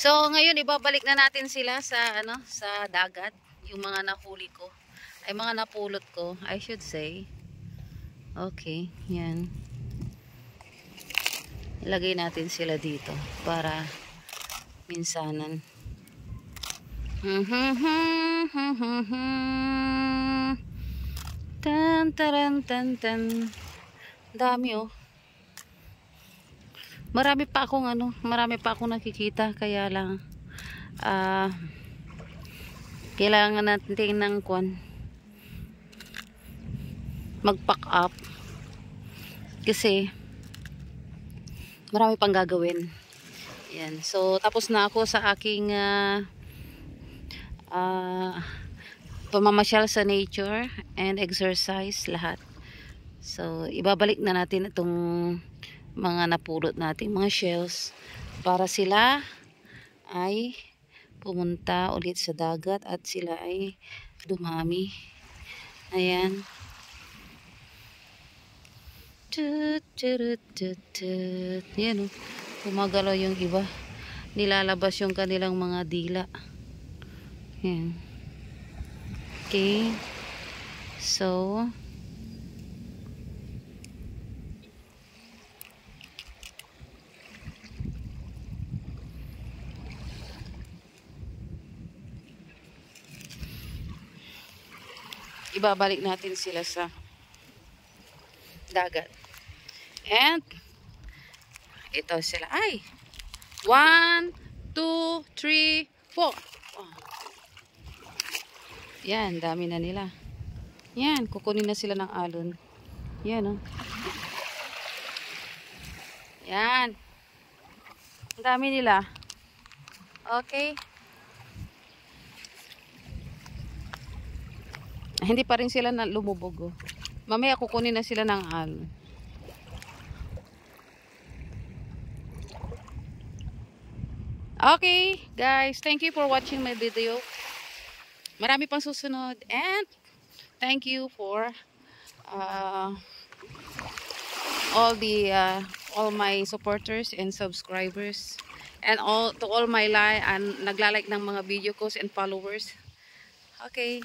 So, ngayon ibabalik na natin sila sa sa dagat, yung mga nahuli ko. Ay mga napulot ko, I should say. Okay, yan. Ilagay natin sila dito para minsanan. Tan taran tan tan. Dami oh. Marami pa akong nakikita, kaya lang kailangan natin ng mag-pack up kasi marami pang gagawin. Yan. So tapos na ako sa aking pamamasyal sa nature and exercise lahat. So ibabalik na natin itong mga napulot nating mga shells para sila ay pumunta ulit sa dagat at sila ay dumami. Ayan. Yan o. Gumagalaw yung iba. Nilalabas yung kanilang mga dila. Yan. Okay. So ibabalik natin sila sa dagat. And ito sila. Ay! 1, 2, 3, 4. Oh. Yan, dami na nila. Yan, kukunin na sila ng alon. Yan, oh. Yan. Ang dami nila. Okay. Hindi pa rin sila na lumubog, oh. Mamaya kukunin na sila ng alon. Okay, guys, thank you for watching my video. Marami pang susunod, and thank you for all my supporters and subscribers, and to all my nagla-like ng mga video ko and followers. Okay.